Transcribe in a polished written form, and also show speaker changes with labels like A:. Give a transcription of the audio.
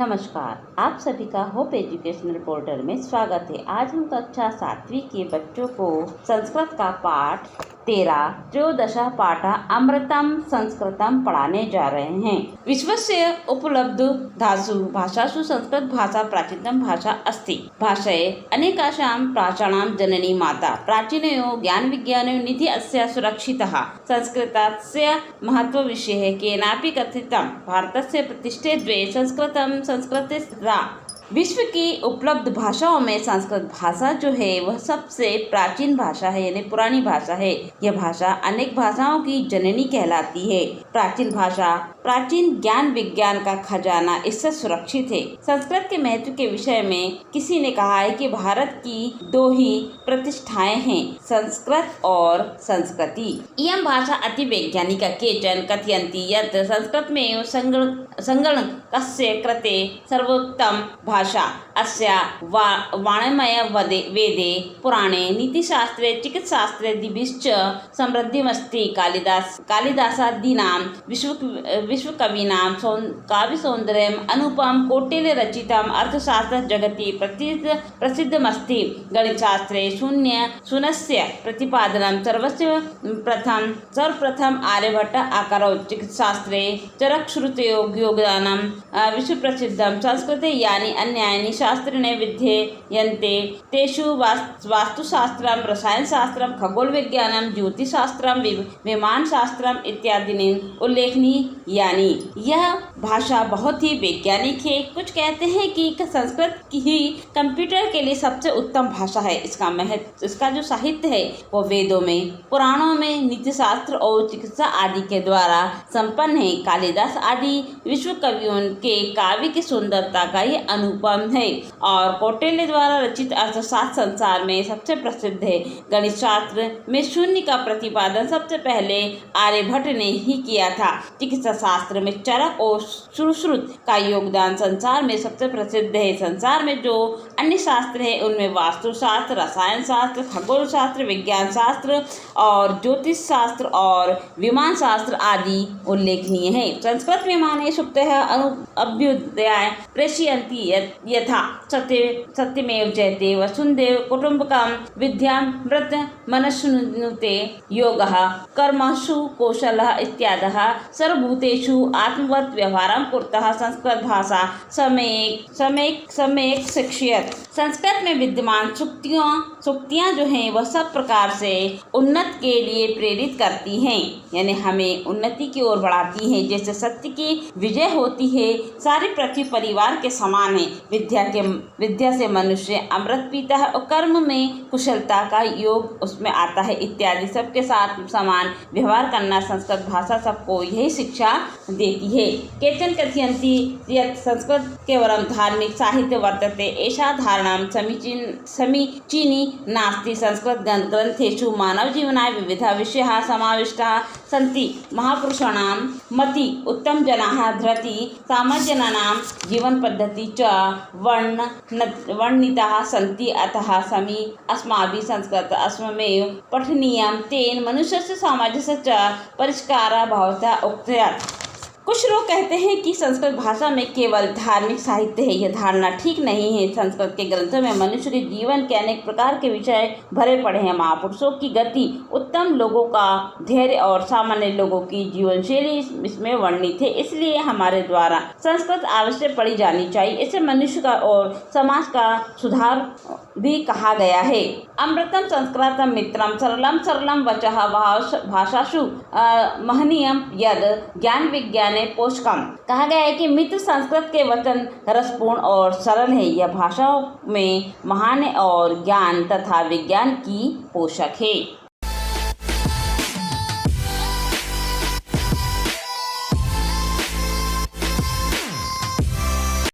A: नमस्कार, आप सभी का होप एजुकेशनल पोर्टल में स्वागत है। आज हम कक्षा 7वीं के बच्चों को संस्कृत का पाठ 13 त्रयोदशः पाठ अमृतम संस्कृतम पढ़ाने जा रहे हैं। विश्वस्य उपलब्ध धासु भाषासु संस्कृत भाषा प्राचीनतम भाषा अस्ति। भाषाये अनेकासां प्राचाणां जननी माता। प्राचीनयो ज्ञान विज्ञानयो निधि अस्य सुरक्षितः। संस्कृतस्य महत्वविषये केनापि कथितं। भारतस्य प्रतिष्ठे द्वे संस्कृतं संस्कृतिस्था। विश्व की उपलब्ध भाषाओं में संस्कृत भाषा जो है वह सबसे प्राचीन भाषा है, यानी पुरानी भाषा है। यह भाषा अनेक भाषाओं की जननी कहलाती है। प्राचीन भाषा प्राचीन ज्ञान विज्ञान का खजाना इससे सुरक्षित है। संस्कृत के महत्व के विषय में किसी ने कहा है कि भारत की दो ही प्रतिष्ठाएं हैं, संस्कृत और संस्कृति। इयं भाषा अति वैज्ञानिक केचन कथयन्ति यत् संस्कृत में संगणकस्य कृते सर्वोत्तम भाषा। अस्या वाङ्मय वेदे पुराणे नीतिशास्त्रे चिकित्साशास्त्रे दिभिश्च समृद्धिमस्ति। कालिदासादीनां विश्वकवीनां काव्यसौन्दर्यम् अनुपम कौटिल्य रचितम् अर्थशास्त्र जगति प्रसिद्धमस्ति। गणितशास्त्रे शून्यस्य प्रतिपादनं सर्वप्रथम आर्यभट्ट अकरोत्। चिकित्साशास्त्रे चरकश्रुतयोः योगदानं विश्वप्रसिद्धं। संस्कृते यानि अन्यानि शास्त्राणि विद्यन्ते तेषु वास्तुशास्त्रं, रसायनशास्त्रं, खगोलविज्ञानं, ज्योतिषशास्त्रं, विमानशास्त्रम् इत्यादीनि उल्लेखनीयानि। यह भाषा बहुत ही वैज्ञानिक है। कुछ कहते हैं कि संस्कृत ही कंप्यूटर के लिए सबसे उत्तम भाषा है। इसका जो साहित्य है वो वेदों में, पुराणों में, नीतिशास्त्र और चिकित्सा आदि के द्वारा संपन्न है। कालिदास आदि विश्व कवियों के काव्य की सुंदरता का ये अनुपम है और कौटिल्य द्वारा रचित अर्थशास्त्र संसार में सबसे प्रसिद्ध है। गणित शास्त्र में शून्य का प्रतिपादन सबसे पहले आर्यभट्ट ने ही किया था। चिकित्सा शास्त्र में चरक और सुश्रुत का योगदान संसार में सबसे प्रसिद्ध है। संसार में जो अन्य शास्त्र है उनमें वास्तुशास्त्र, रसायन शास्त्र, खगोल शास्त्र, विज्ञान शास्त्र और ज्योतिष शास्त्र और विमान शास्त्र आदि उल्लेखनीय है। संस्कृत विमाने सुप्तः अभ्युदयाय प्रेषयन्ति यथा सत्यमेव जयते वसुन्धैव कुटुम्बकं विद्यामृत मनश्नुते योगः कर्मसु कौशलः इत्यादयः सर्वभूतेषु आत्मवत् व्यवहारं कुर्तः संस्कृत भाषा सम्यक् शिक्षयत्। संस्कृत में विद्यमान सूक्तियाँ जो हैं वह सब प्रकार से उन्नति के लिए प्रेरित करती हैं, यानी हमें उन्नति की ओर बढ़ाती हैं। जैसे सत्य की विजय होती है, सारी पृथ्वी परिवार के समान है। विद्या से मनुष्य अमृत पीता है और कर्म में कुशलता का योग उसमें आता है इत्यादि। सबके साथ समान व्यवहार करना संस्कृत भाषा सबको यही शिक्षा देती है। केचन कथयन्ति यत् संस्कृत केवलं धार्मिक साहित्य वर्तते, एषा धारणा समीचीनी नास्ति। संस्कृत ग्रन्थेषु मानव जीवनाय विविधाः विषयाः समाविष्टाः सन्ति। महापुरुषाणां मति, उत्तम जनाः धृति, सामान्यजनानां जीवन पद्धति च वर्णिताः सन्ति। अतः अस्माभिः संस्कृत अस्ममेव पठनीयं। तेन मनुष्यस्य समाजस्य च परिष्कारः भवतः उक्तः। कुछ लोग कहते हैं कि संस्कृत भाषा में केवल धार्मिक साहित्य है। यह धारणा ठीक नहीं है। संस्कृत के ग्रंथों में मनुष्य के जीवन के अनेक प्रकार के विषय भरे पड़े हैं। महापुरुषों की गति, उत्तम लोगों का धैर्य और सामान्य लोगों की जीवन शैली इसमें वर्णित है। इसलिए हमारे द्वारा संस्कृत अवश्य पढ़ी जानी चाहिए। इसे मनुष्य का और समाज का सुधार भी कहा गया है। अमृतम संस्कृतम मित्रम सरलम वचः भाषासु महनीयम यद ज्ञान विज्ञाने पोषकम। कहा गया है कि मित्र संस्कृत के वचन रसपूर्ण और सरल है। यह भाषाओं में महान और ज्ञान तथा विज्ञान की पोषक है।